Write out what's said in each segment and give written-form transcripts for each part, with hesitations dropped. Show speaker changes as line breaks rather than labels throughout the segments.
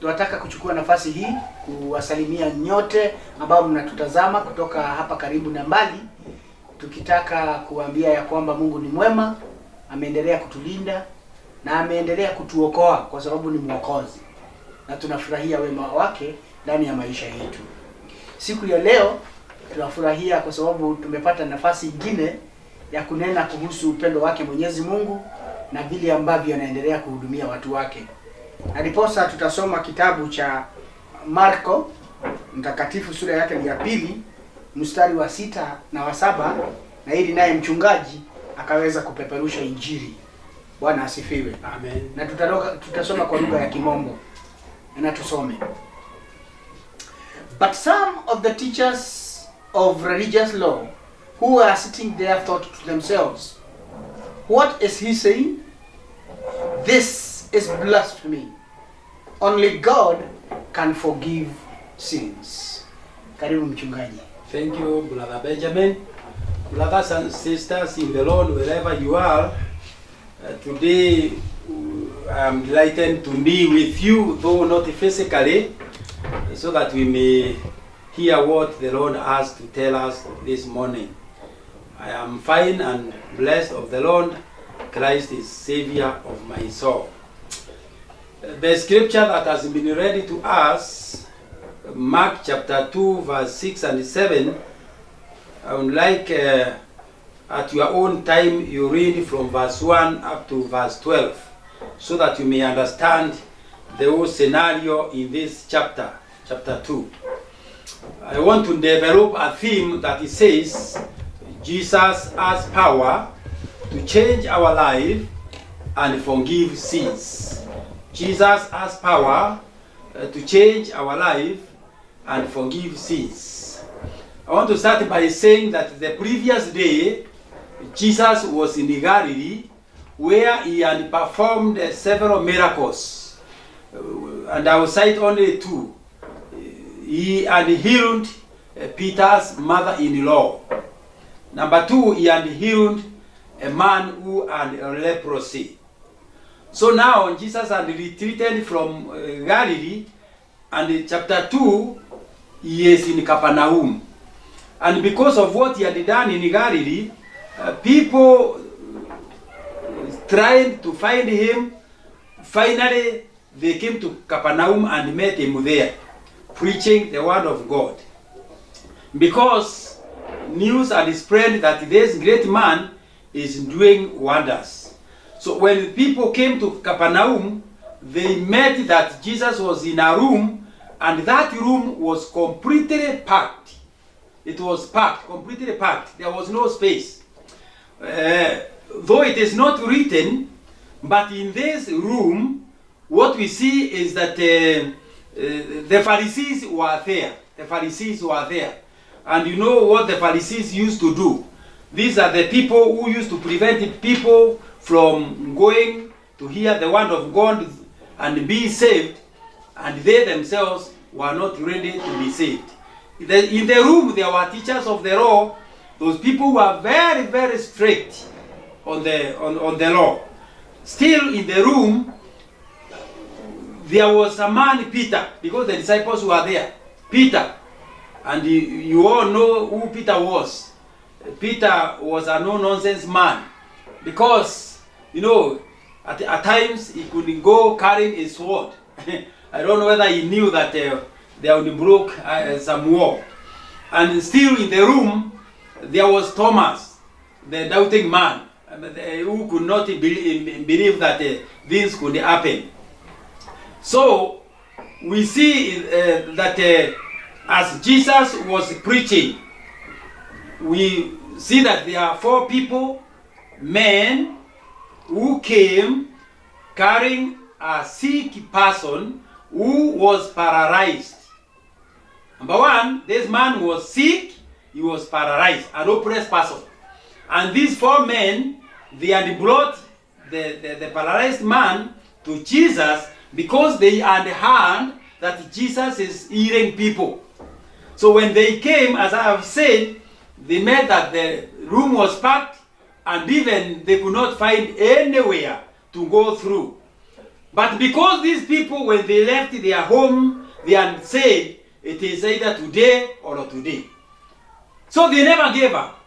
Tunataka kuchukua nafasi hii kuwasalimia nyote ambao mnatutazama kutoka hapa karibu na mbali, tukitaka kuambia ya kwamba Mungu ni mwema, ameendelea kutulinda na ameendelea kutuokoa kwa sababu ni mwokozi, na tunafurahia wema wake ndani ya maisha yetu. Siku ya leo tunafurahia kwa sababu tumepata nafasi nyingine ya kunena kuhusu upendo wake Mwenyezi Mungu na vile ambavyo anaendelea kuhudumia watu wake. Na ndiposa tutasoma kitabu cha Marko Mtakatifu sura yake ni ya 2 mstari wa 6 na wa 7, na ili naye mchungaji akaweza kupeperusha injili. Bwana asifiwe.
Amen.
Na tutasoma kwa lugha ya Kimombo. Na tusome. But some of the teachers of religious law who were sitting there thought to themselves, what is he saying? This is blasphemy. Only God can forgive sins. Karibu mchungaji.
Thank you, Brother Benjamin. Brothers and sisters in the Lord, wherever you are, today I'm delighted to be with you, though not physically, so that we may hear what the Lord has to tell us this morning. I am fine and blessed of the Lord. Christ is Savior of my soul. The scripture that has been read to us, Mark chapter 2, verse 6 and 7, I would like at your own time you read from verse 1 up to verse 12, so that you may understand the whole scenario in this chapter 2. I want to develop a theme that it says, Jesus has power to change our life and forgive sins. Jesus has power to change our life and forgive sins. I want to start by saying that the previous day, Jesus was in Galilee, where he had performed several miracles. And I will cite only 2. He had healed Peter's mother-in-law. Number 2, he had healed a man who had leprosy. So now Jesus had retreated from Galilee, and in chapter 2, he is in Capernaum. And because of what he had done in Galilee, people tried to find him. Finally, they came to Capernaum and met him there, preaching the word of God. Because news had spread that this great man is doing wonders. So when people came to Capernaum, they met that Jesus was in a room, and that room was completely packed. It was packed, completely packed. There was no space. Though it is not written, but in this room, what we see is that the Pharisees were there. The Pharisees were there. And you know what the Pharisees used to do? These are the people who used to prevent people from going to hear the word of God and be saved, and they themselves were not ready to be saved. In the room there were teachers of the law. Those people were very, very strict on the law. Still in the room there was a man, Peter, because the disciples were there. Peter, and you all know who Peter was. Peter was a no-nonsense man, because, you know, at times he could go carrying a sword. I don't know whether he knew that there would broke some war. And still in the room, there was Thomas, the doubting man, who could not believe that this could happen. So we see that as Jesus was preaching, we see that there are 4 people, men, who came carrying a sick person who was paralyzed. Number 1, this man was sick, he was paralyzed, an oppressed person. And these 4 men, they had brought the paralyzed man to Jesus because they had heard that Jesus is healing people. So when they came, as I have said, they met that the room was packed, and even they could not find anywhere to go through. But because these people, when they left their home, they had said, it is either today or today. So they never gave up.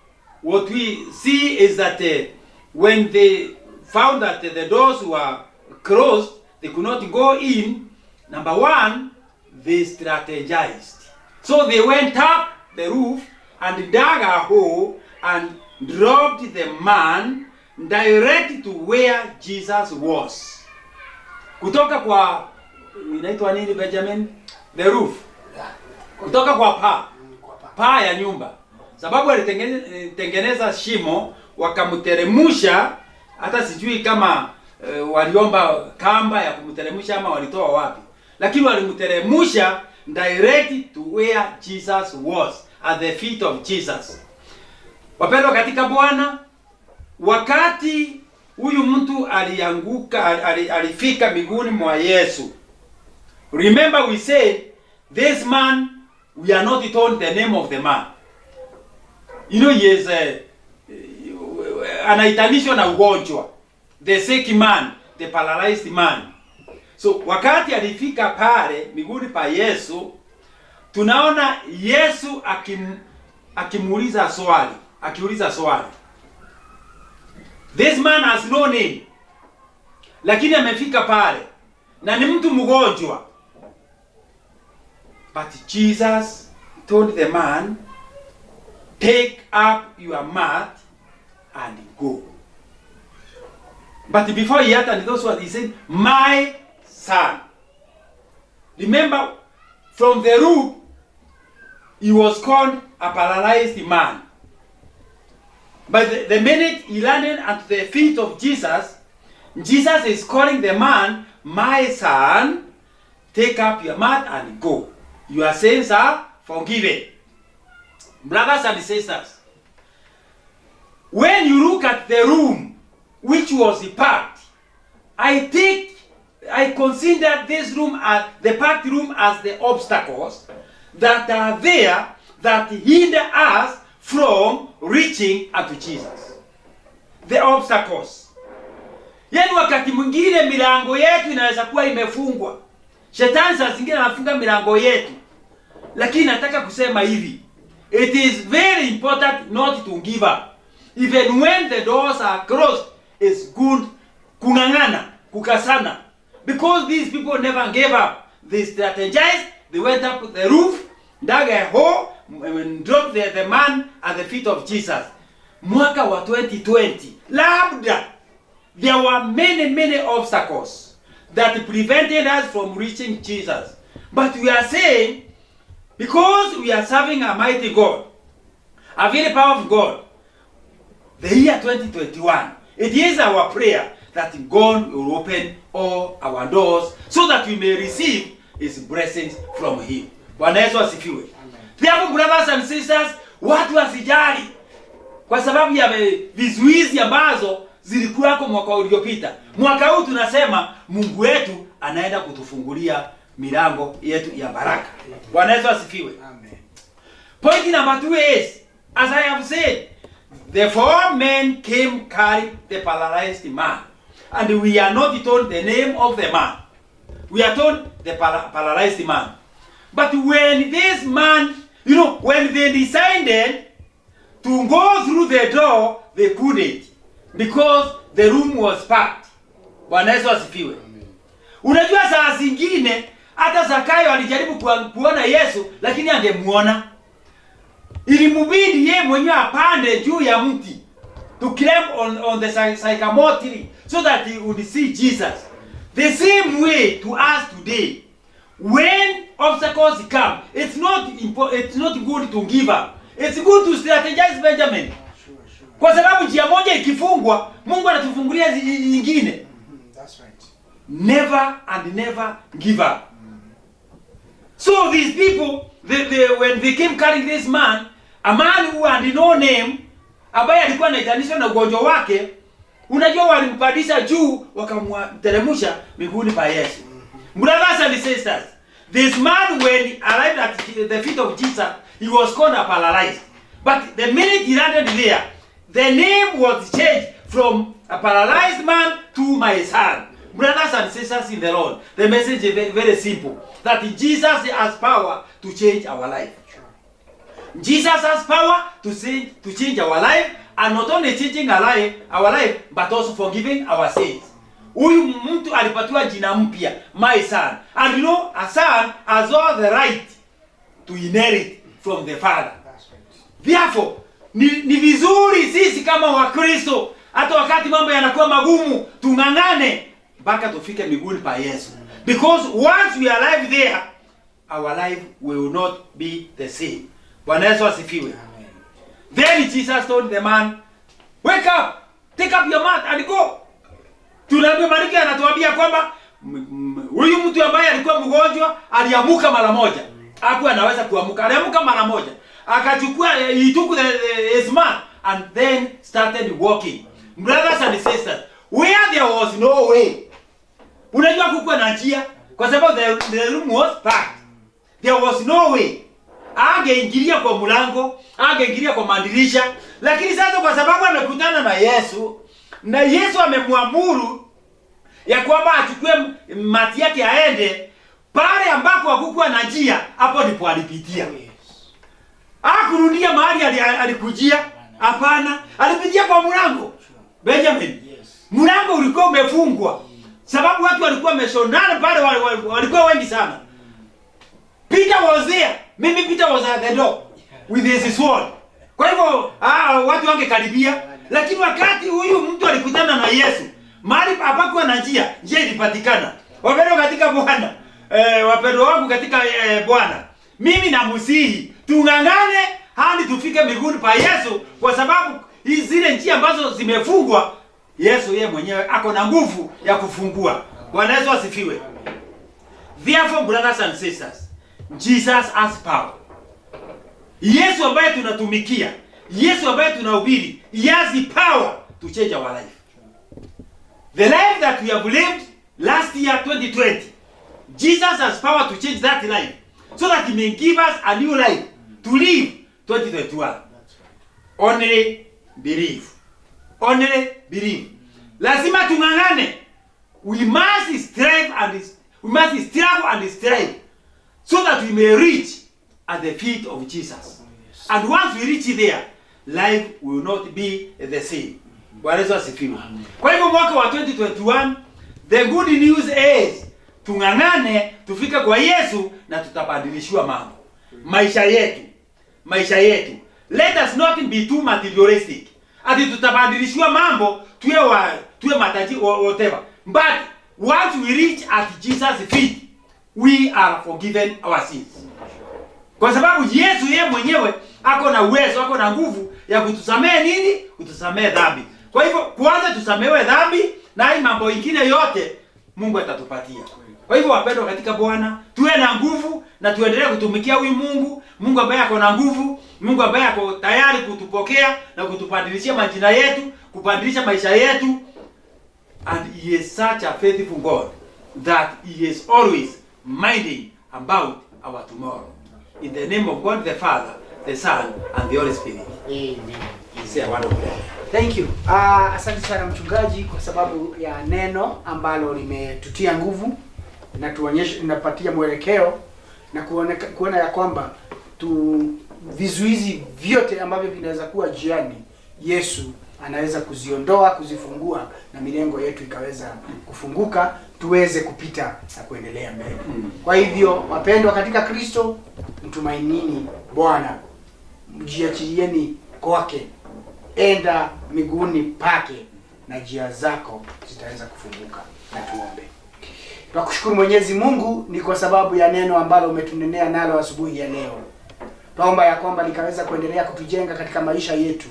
What we see is that when they found that the doors were closed, they could not go in. Number one, they strategized. So they went up the roof and dug a hole and dropped the man direct to where Jesus was. Kutoka kwa inaitwa nini Benjamin? The roof. Kutoka kwa paa ya nyumba. Sababu alitengeneza shimo, wakamteremusha, hata sijui kama waliomba kamba ya kumteremusha ama walitoa wapi. Lakini walimteremusha direct to where Jesus was, at the feet of Jesus. Wapendwa katika Bwana, wakati huyu mtu alianguka, alifika miguuni mwa Yesu. Remember we said this man, we are not told the name of the man. You know, he is anaitanishwa na ugonjwa. The sick man, the paralyzed man. So wakati alifika pale miguuni pa Yesu, tunaona Yesu akimuuliza swali. This man has no name. Lakini amefika pale na ni mtu mgonjwa. But Jesus told the man, take up your mat and go. But before he uttered those words, he said, my son. Remember, from the roof, he was called a paralyzed man. But the minute he landed at the feet of Jesus, Jesus is calling the man, my son, take up your mat and go. Your sins are forgiven. Brothers and sisters, when you look at the room which was packed, I consider this room as the packed room as the obstacles that are there that hinder us from reaching unto Jesus. The obstacles. Yaani wakati mwingine milango yetu inaweza kuwa imefungwa. Shetani saa zingine anafunga milango yetu. Lakini nataka kusema hivi. It is very important not to give up. Even when the doors are closed, it's good kungangana, kukasana. Because these people never gave up. They strategized, they went up the roof, dug a hole, and dropped the man at the feet of Jesus. Mwaka wa 2020, labda, there were many obstacles that prevented us from reaching Jesus. But we are saying, because we are serving a mighty God, a very powerful God, the year 2021, it is our prayer that God will open all our doors so that we may receive His blessings from Him. Bwana Yesu asifiwe. Therefore, brothers and sisters, watu wasijali kwa sababu ya vizuizi ambazo zilikuwako mwaka uliopita. Mwaka huu tunasema Mungu wetu anaenda kutufungulia milango yetu ya baraka. Bwana Yesu asifiwe. Amen. Point number 2 is, as I have said, the 4 men came carrying the paralyzed man. And we are not told the name of the man. We are told the paralyzed man. But when this man, when they decided to go through the door, they couldn't. Because the room was packed. Bwana Yesu asifiwe. Unajua saa zingine, hata Zakayo alijaribu kuona Yesu, lakini angemuona. Ilimubidi yeye mwenyewe apande juu ya mti. To climb on the sycamore tree so that he would see Jesus. The same way to us today. When obstacles come, it's not good to give up. It's good to strategize, Benjamin. Sure. Kwa sababu njia moja ikifungwa, Mungu anatufungulia nyingine.
That's right.
Never and never give up. So these people, when they came carrying this man, a man who had no name, ambaye alikuwa anaitanishwa na ugonjwa wake, unajua walimpandisha juu wakamteremusha miguuni pa Yesu. Brothers and sisters, this man, when he arrived at the feet of Jesus, he was called a paralyzed. But the minute he landed there, the name was changed from a paralyzed man to my son. Brothers and sisters in the Lord, the message is very, very simple. That Jesus has power to change our life. Jesus has power to change our life, and not only changing our life, but also forgiving our sins. Huyu mtu alipatiwa jina mpya, my son. And you know, a son has all the right to inherit from the father. Therefore, ni vizuri sisi kama Wakristo, hata wakati mambo yanakuwa magumu, tung'ang'ane mpaka tufike miguuni pa Yesu. Because once we arrive there, our life will not be the same. Bwana Yesu asifiwe. Then Jesus told the man, wake up, take up your mat and go. Tunaambia Mariko anatuambia kwamba huyu mtu ambaye alikuwa mgonjwa aliamuka mara moja. Hakuwa anaweza kuamuka. Aliamuka mara moja. Akachukua, he took his mat and then started walking. Brothers and sisters, where there was no way. Unajua kukuwa na njia kwa sababu the room was packed. There was no way. Angeingilia kwa mlango, angeingilia kwa madirisha, lakini sasa kwa sababu amekutana na Yesu, na Yesu amemwamuru ya kwamba achukue mati yake aende pale ambako hakukuwa na njia, hapo ndipo alipitia. Hakurudia mahali alikujia, hapana, alipitia kwa mlango. Benjamin, mlango ulikuwa umefungwa sababu watu walikuwa wameshonana pale, walikuwa wengi sana. Peter was there. Maybe Peter was at the door with his sword. Kwa hivyo watu wangekaribia, lakini wakati huyu mtu alikutana na Yesu, mahali hapakuwa na njia ilipatikana. Wapendwa katika Bwana, wapendwa wangu katika Bwana, mimi namusihi tung'ang'ane hadi tufike mbinguni pa Yesu, kwa sababu zile njia ambazo zimefungwa, Yesu yeye mwenyewe ako na nguvu ya kufungua. Bwana Yesu asifiwe. Therefore, brothers and sisters, Jesus has power. Yesu ambaye tunatumikia, Yesu ambaye tunahubiri, he has the power to change our life. The life that we have lived last year 2020, Jesus has power to change that life so that he may give us a new life to live 2021. Only believe. Only believe. Lazima tung'ang'ane. We must strive and strive so that we may reach at the feet of Jesus. And once we reach there, life will not be the same. Bwana Yesu asifiwe. Kwa hivyo mwaka wa 2021, the good news is tung'ang'ane tufike kwa Yesu na tutabadilishiwa mambo. Maisha yetu. Let us not be too materialistic. Ati tutabadilishiwa mambo tuwe matajiri whatever. But once we reach at Jesus' feet, we are forgiven our sins. Kwa sababu Yesu yeye mwenyewe ako na uwezo, ako na nguvu ya kutusamehe nini? Kutusamehe dhambi. Kwa hivyo kwanza tusamehewe dhambi, na hii mambo mengine yote Mungu atatupatia. Kwa hivyo wapendwa katika Bwana, tuwe na nguvu na tuendelee kutumikia huyu Mungu ambaye ako na nguvu, Mungu ambaye ako tayari kutupokea na kutubadilishia majina yetu, kubadilisha maisha yetu. And he is such a faithful God that he is always minding about our tomorrow. In the name of God the Father, the Son, and the Holy Spirit.
Amen.
Say a word of prayer.
Thank you. Asante sana mchungaji kwa sababu ya neno ambalo limetutia nguvu na tunapatia mwelekeo na kuona ya kwamba vizuizi vyote ambavyo vinaweza kuwa jiani, Yesu anaweza kuziondoa, kuzifungua, na milengo yetu ikaweza kufunguka, tuweze kupita na kuendelea mbele. Kwa hivyo wapendwa katika Kristo, mtumainini Bwana, mjiachilieni kwake, enda miguuni pake na njia zako zitaweza kufunguka. Na tuombe. Tunakushukuru Mwenyezi Mungu ni kwa sababu ya neno ambalo umetunenea nalo asubuhi ya leo. Tuomba ya kwamba likaweza kuendelea kutujenga katika maisha yetu.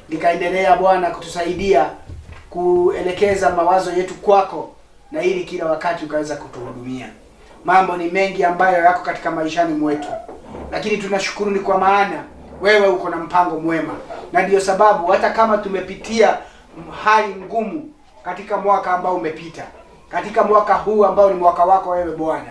Likaendelea Bwana kutusaidia kuelekeza mawazo yetu kwako, na ili kila wakati ukaweza kutuhudumia. Mambo ni mengi ambayo yako katika maishani mwetu, lakini tunashukuru ni kwa maana wewe uko na mpango mwema. Na ndiyo sababu hata kama tumepitia hali ngumu katika mwaka ambao umepita, katika mwaka huu ambao ni mwaka wako wewe Bwana,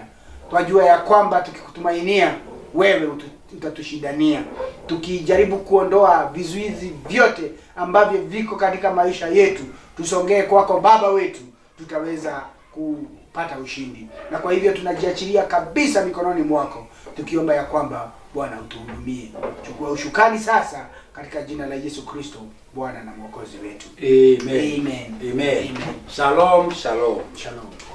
twajua ya kwamba tukikutumainia wewe utatushindania. Tukijaribu kuondoa vizuizi vyote ambavyo viko katika maisha yetu, tusongee kwako Baba wetu, tutaweza kupata ushindi. Na kwa hivyo tunajiachilia kabisa mikononi mwako, tukiomba ya kwamba Bwana utuhudumie. Chukua ushukani sasa katika jina la Yesu Kristo, Bwana na Mwokozi wetu.
Amen.
Amen.
Amen.
Amen.
Shalom, shalom.
Shalom.